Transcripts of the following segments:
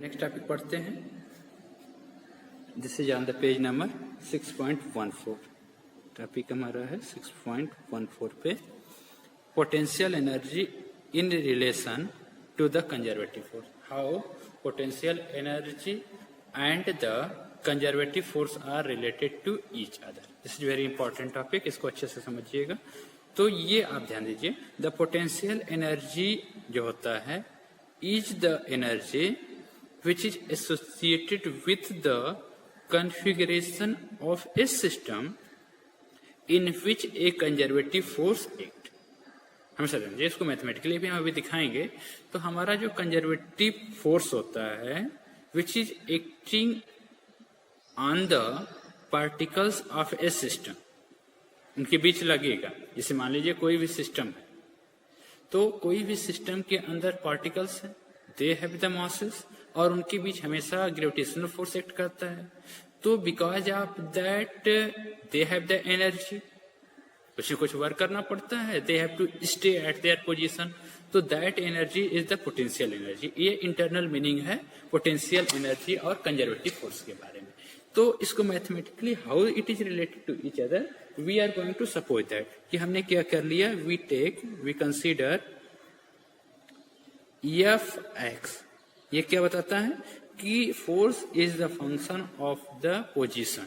Next topic पढ़ते हैं। This is on the page number 6.14। टॉपिक हमारा है 6.14 पे potential energy in relation to the conservative force. How potential energy and the conservative force are related to each other. This is very important topic, इसको अच्छे से समझिएगा। तो ये आप ध्यान दीजिए, द पोटेंशियल एनर्जी जो होता है is the energy which is associated with the configuration of a system in which a conservative force act। हम समझेंगे इसको मैथमेटिकली भी हम अभी दिखाएंगे। तो हमारा जो कंजर्वेटिव फोर्स होता है which is acting on the particles of a system, उनके बीच लगेगा। जैसे मान लीजिए कोई भी सिस्टम है, तो कोई भी सिस्टम के अंदर पार्टिकल्स है, दे हैव द मासेस, और उनके बीच हमेशा ग्रेविटेशनल फोर्स एक्ट करता है। तो because of that they have the energy, कुछ वर्क करना पड़ता है, they have to stay at their position. तो that energy is the potential energy. ये इंटरनल मीनिंग है पोटेंशियल एनर्जी और कंजर्वेटिव फोर्स के बारे में। तो इसको mathematically how it is related to each other, we are going to suppose that कि हमने क्या कर लिया, वी कंसीडर एफ एक्स। ये क्या बताता है कि force is the function of the position.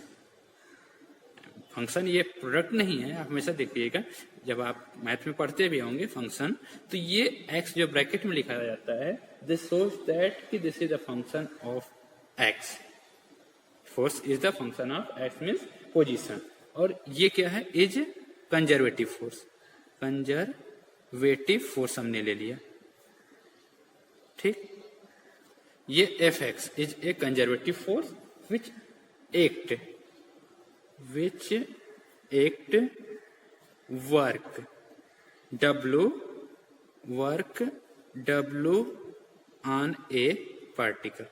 Function ये प्रोडक्ट नहीं है, आप हमेशा देखिएगा जब आप मैथ में पढ़ते भी होंगे फंक्शन, तो ये एक्स जो ब्रैकेट में लिखा जाता है, दिस शोज दैट कि this is the function of X. Force is the function of X means position. और ये क्या है, is conservative force. Conservative force हमने ले लिया, ठीक। ये F X is a conservative force which act work W on a particle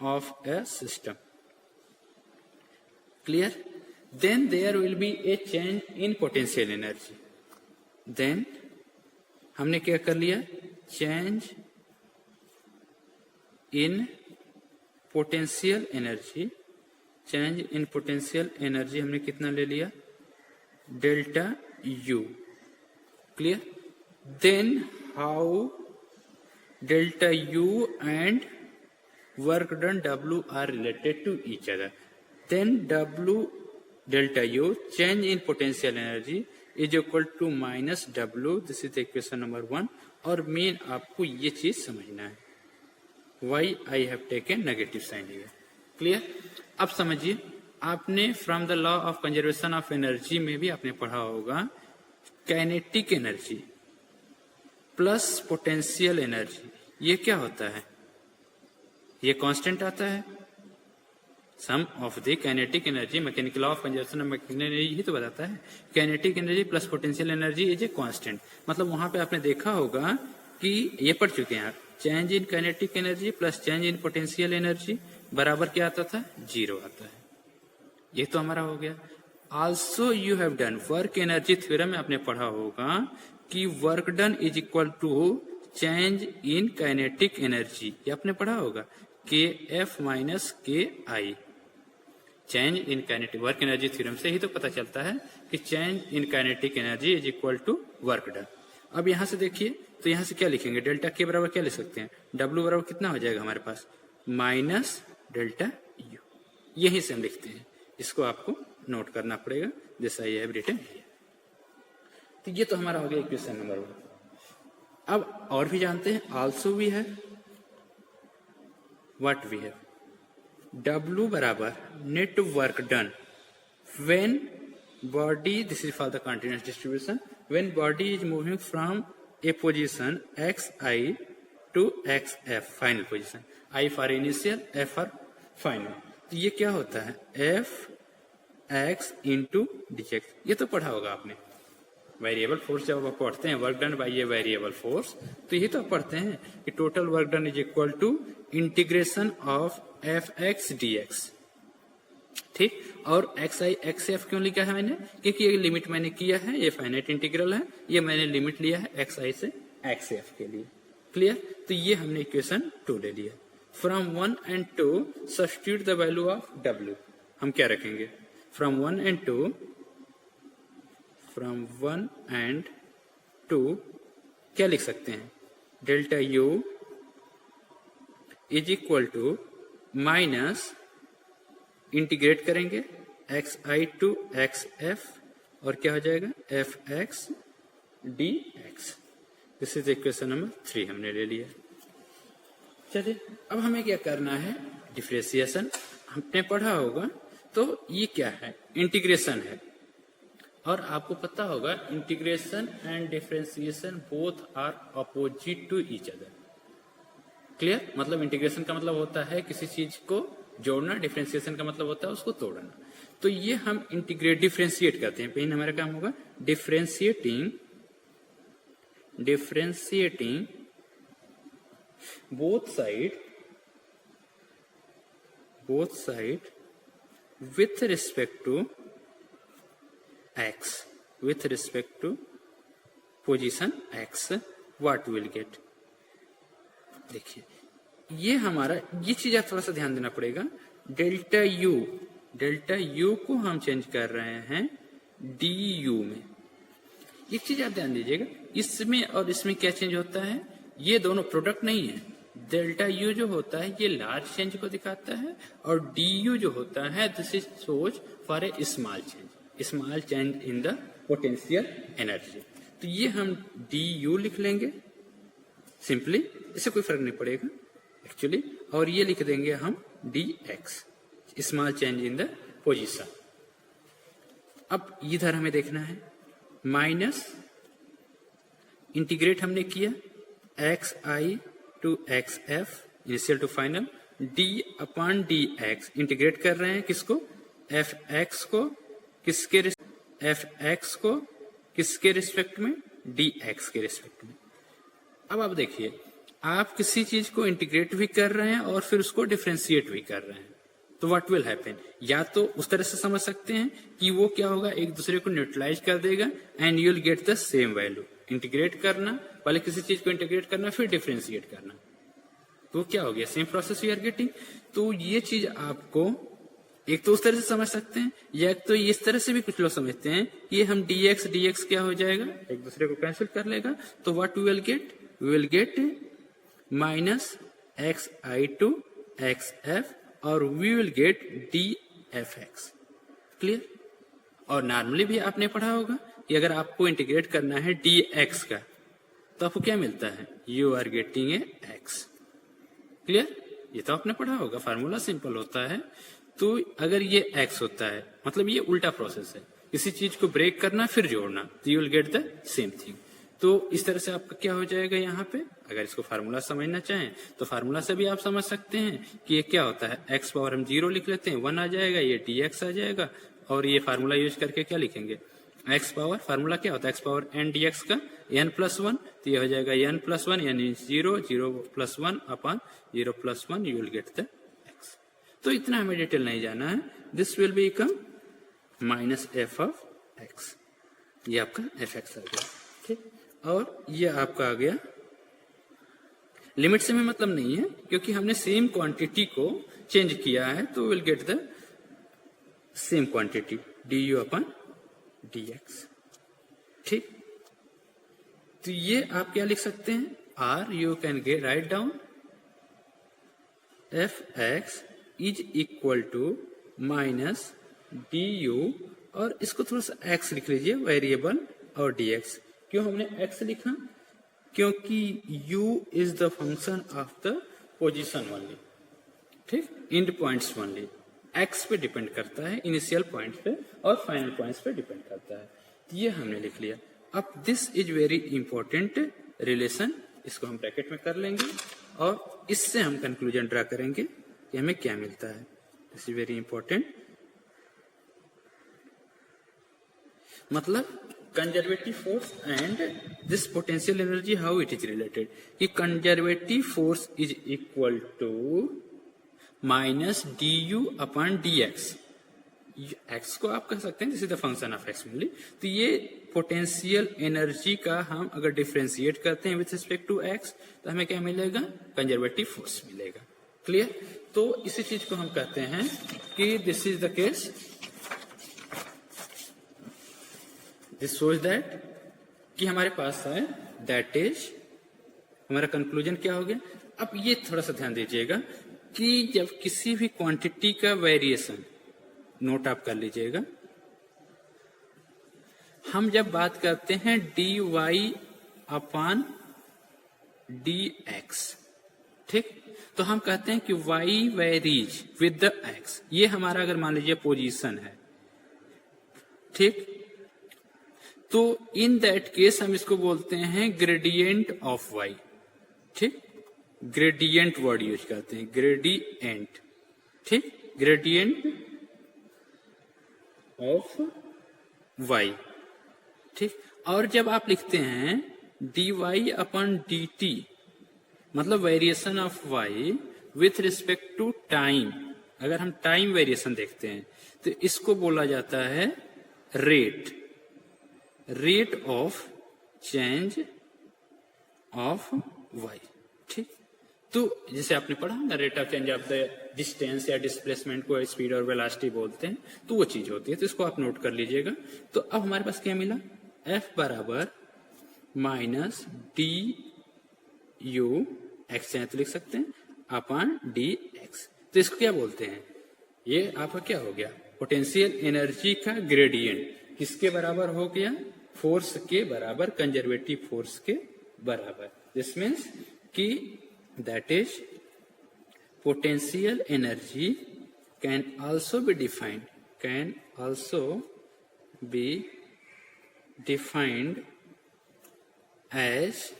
of a system. Clear? Then there will be a change in potential energy. देन हमने क्या कर लिया, change in potential energy. Change in potential energy हमने कितना ले लिया, delta U. Clear? Then how delta U and work done W are related to each other. Then W delta U change in potential energy is equal to minus W. This is equation number 1। और main आपको ये चीज समझना है, why I have taken negative sign here. Clear? अब समझिए, आपने from the law of conservation of energy में भी आपने पढ़ा होगा, kinetic energy plus potential energy, ये क्या होता है, ये कांस्टेंट आता है। Sum of the kinetic energy, mechanical law of conservation of mechanical energy ही तो बताता है, kinetic energy plus potential energy is a constant. मतलब वहां पे आपने देखा होगा कि ये पढ़ चुके हैं आप, change in kinetic energy plus change in potential energy बराबर क्या आता था, 0 आता है। ये तो हमारा हो गया। Also you have done work energy theorem में आपने पढ़ा होगा कि work done is equal to change in kinetic energy, ये आपने पढ़ा होगा, K F minus K I. Change in kinetic work energy theorem से ही तो पता चलता है कि change in kinetic energy is equal to work done. अब यहां से देखिए, तो यहां से क्या लिखेंगे, डेल्टा के बराबर क्या लिख सकते हैं, डब्ल्यू बराबर कितना हो जाएगा हमारे पास, माइनस डेल्टा यू। यहीं से हम लिखते हैं, इसको आपको नोट करना पड़ेगा, जैसा ये है रिटन। तो ये तो हमारा हो गया इक्वेशन नंबर 1। अब और भी जानते हैं, also we have what we have, W बराबर net work done when body, this is for the continuous distribution, when body is moving from a position xi to xf, final position, I for initial, F for final. तो ये क्या होता है, F x into dx। ये तो पढ़ा होगा आपने, वेरिएबल फोर्स जब आप पढ़ते हैं, work done by a variable force, तो यही तो पढ़ते हैं कि total work done is equal to integration of F X D X. ठीक, और एक्स आई एक्स एफ क्यों लिखा है मैंने, क्योंकि ये लिमिट मैंने किया है, ये फाइनाइट इंटीग्रल है, ये मैंने लिमिट लिया है एक्स आई से एक्स एफ के लिए। क्लियर? तो ये हमने इक्वेशन 2 ले लिया। From 1 and 2 substitute the value of W। हम क्या रखेंगे? फ्रॉम 1 and 2 क्या लिख सकते हैं? Delta U is equal to minus, integrate करेंगे xi टू xf और क्या हो जाएगा? fx dx। This is equation number 3 हमने ले लिया। चलिए अब हमें क्या करना है? डिफरेंशिएशन हमने पढ़ा होगा, तो ये क्या है? इंटीग्रेशन है। और आपको पता होगा integration and differentiation both are opposite to each other. Clear? मतलब इंटीग्रेशन का मतलब होता है किसी चीज को जोड़ना, डिफरेंशिएशन का मतलब होता है उसको तोड़ना। तो ये हम इंटीग्रेट डिफरेंशिएट करते हैं। पहले हमारा काम होगा differentiating both side with respect to x, with respect to position x, what will get? देखिए ये हमारा, ये चीज आप थोड़ा सा ध्यान देना पड़ेगा। डेल्टा यू को हम चेंज कर रहे हैं डी में। एक चीज आप ध्यान दीजिएगा, इसमें और इसमें क्या चेंज होता है? ये दोनों प्रोडक्ट नहीं है। डेल्टा यू जो होता है ये लार्ज चेंज को दिखाता है, और डी यू जो होता है दिस इज सोच for a small change in the potential energy. तो ये हम डी यू लिख लेंगे सिंपली, इससे कोई फर्क नहीं पड़ेगा एक्चुअली। और ये लिख देंगे हम D X, small change in the position. अब इधर हमें देखना है माइनस, इंटीग्रेट हमने किया X I to X F initial to final, D upon D X, integrate कर रहे हैं किसको? एफ एक्स को किसके रिस्पेक्ट में? डी एक्स के रिस्पेक्ट में। अब आप देखिए, आप किसी चीज को इंटीग्रेट भी कर रहे हैं और फिर उसको डिफरेंशिएट भी कर रहे हैं, तो व्हाट विल हैपन? या तो उस तरह से समझ सकते हैं कि वो क्या होगा, एक दूसरे को न्यूट्रलाइज कर देगा and you will get the same value. Integrate करना, पहले किसी चीज को इंटीग्रेट करना फिर डिफरेंशिएट करना, तो क्या हो गया? Same process we are getting. तो ये चीज आपको एक तो उस तरह से समझ सकते हैं, या तो इस तरह से भी कुछ लोग समझते हैं कि हम dx क्या हो जाएगा, एक दूसरे को कैंसिल कर लेगा। तो what we will get minus X I to X F और we will get D F X. Clear? और नॉर्मली भी आपने पढ़ा होगा कि अगर आपको इंटीग्रेट करना है डी एक्स का तो आपको क्या मिलता है? You are getting a X. Clear? ये तो आपने पढ़ा होगा, फार्मूला सिंपल होता है। तो अगर ये एक्स होता है मतलब ये उल्टा प्रोसेस है, किसी चीज को ब्रेक करना फिर जोड़ना, तो you will get the same thing. तो इस तरह से आपका क्या हो जाएगा यहाँ पे, अगर इसको फार्मूला समझना चाहें तो फार्मूला से भी आप समझ सकते हैं कि ये क्या होता है। एक्स पावर हम 0 लिख लेते हैं, 1 आ जाएगा, ये डी एक्स आ जाएगा। और ये फार्मूला यूज करके क्या लिखेंगे? एक्स पावर, फार्मूला क्या होता है? X power N D X का एन प्लस 1, तो ये हो जाएगा एन प्लस 1 यानी 0 plus 1 upon 0 plus 1, you will get the x. तो इतना हमें डिटेल नहीं जाना है। This will become minus F of x, ये आपका एफ एक्स आ गया। ठीक, और ये आपका आ गया। लिमिट से में मतलब नहीं है क्योंकि हमने सेम क्वांटिटी को चेंज किया है, तो will get the same quantity D U upon D X. ठीक, तो ये आप क्या लिख सकते हैं? Are you can get right down F X is equal to minus D U, और इसको थोड़ा सा एक्स लिख लीजिए वेरिएबल, और डी एक्स। क्यों हमने एक्स लिखा? क्योंकि u is the function of the position only. ठीक, एंड पॉइंट्स ओनली, x पे डिपेंड करता है, इनिशियल पॉइंट पे और फाइनल पॉइंट्स पे डिपेंड करता है। तो ये हमने लिख लिया। अब this is very important relation, इसको हम ब्रैकेट में कर लेंगे और इससे हम कंक्लूजन ड्रा करेंगे कि हमें क्या मिलता है। This is very important. मतलब conservative force and this potential energy, how it is related, कि conservative force is equal to minus D U upon D X. X को आप कह सकते हैं this is the function of X only. तो ये potential energy का हम अगर डिफ्रेंशिएट करते हैं विथ रिस्पेक्ट टू एक्स तो हमें क्या मिलेगा, कंजर्वेटिव फोर्स मिलेगा। क्लियर। तो इसी चीज को हम कहते हैं कि this is the case, this shows that कि हमारे पास है, दैट इज हमारा कंक्लूजन क्या हो गया। अब ये थोड़ा सा ध्यान दीजिएगा कि जब किसी भी क्वांटिटी का वेरिएशन, नोट आप कर लीजिएगा, हम जब बात करते हैं D Y upon D X, ठीक, तो हम कहते हैं कि Y varies with the X. ये हमारा अगर मान लीजिए पोजीशन है, ठीक, तो इन दैट केस हम इसको बोलते हैं ग्रेडियंट ऑफ वाई, ठीक, ग्रेडियंट वर्ड यूज करते हैं, ग्रेडियंट, ठीक, ग्रेडियंट ऑफ वाई, ठीक। और जब आप लिखते हैं D Y upon D T, मतलब variation of Y with respect to time, अगर हम टाइम वेरिएशन देखते हैं तो इसको बोला जाता है rate, rate of change of Y, ठीक। तो जैसे आपने पढ़ा ना, rate of change of the distance या डिस्प्लेसमेंट को स्पीड और वेलोसिटी बोलते हैं, तो वो चीज होती है। तो इसको आप नोट कर लीजिएगा। तो अब हमारे पास क्या मिला, एफ बराबर माइनस डी यू एक्स चाहे तो लिख सकते हैं अपॉन डी एक्स। तो इसको क्या बोलते हैं, ये आपका क्या हो गया, पोटेंशियल एनर्जी का ग्रेडियंट किसके बराबर हो गया, फोर्स के बराबर, कंजर्वेटिव फोर्स के बराबर। दिस मीन्स कि that is potential energy can also be defined, can also be defined as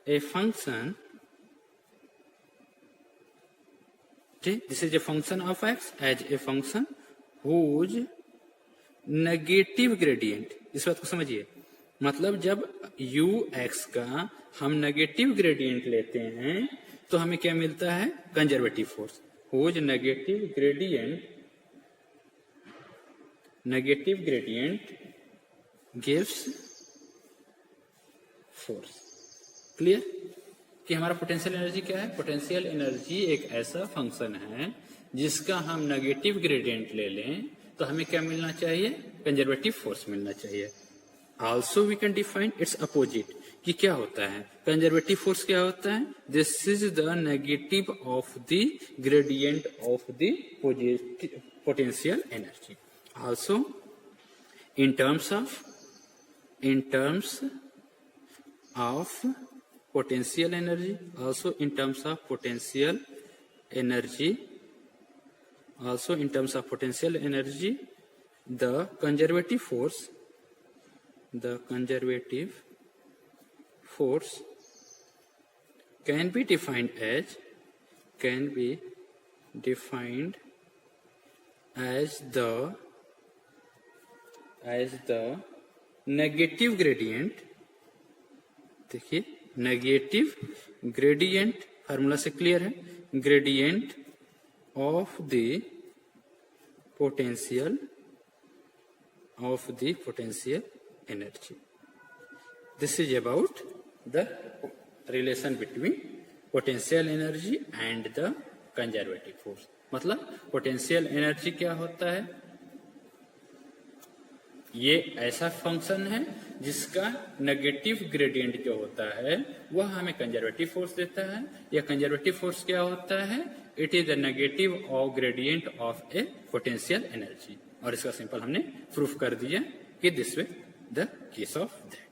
a function, this is a function of x, as a function whose negative gradient, इस बात को समझिए, मतलब जब u x का हम negative gradient लेते हैं तो हमें क्या मिलता है, conservative force, whose negative gradient gives force. Clear कि हमारा पोटेंशियल एनर्जी क्या है, पोटेंशियल एनर्जी एक ऐसा फंक्शन है जिसका हम नेगेटिव ग्रेडियंट ले लें तो हमें क्या मिलना चाहिए, कंजर्वेटिव फोर्स मिलना चाहिए। Also we can define its opposite, कि क्या होता है, कंजर्वेटिव फोर्स क्या होता है, this is the negative of the gradient of the potential energy. Also in terms of potential energy, also in terms of potential energy, the conservative force can be defined as the negative gradient, देखिए negative gradient, formula से clear है, gradient of the potential energy. This is about the relation between potential energy and the conservative force. मतलब potential energy क्या होता है, ये ऐसा function है जिसका नेगेटिव ग्रेडियंट जो होता है वह हमें कंजर्वेटिव फोर्स देता है। या कंजर्वेटिव फोर्स क्या होता है, it is the negative of gradient of A potential energy. और इसका सिंपल हमने प्रूफ कर दिया कि this way the case of that.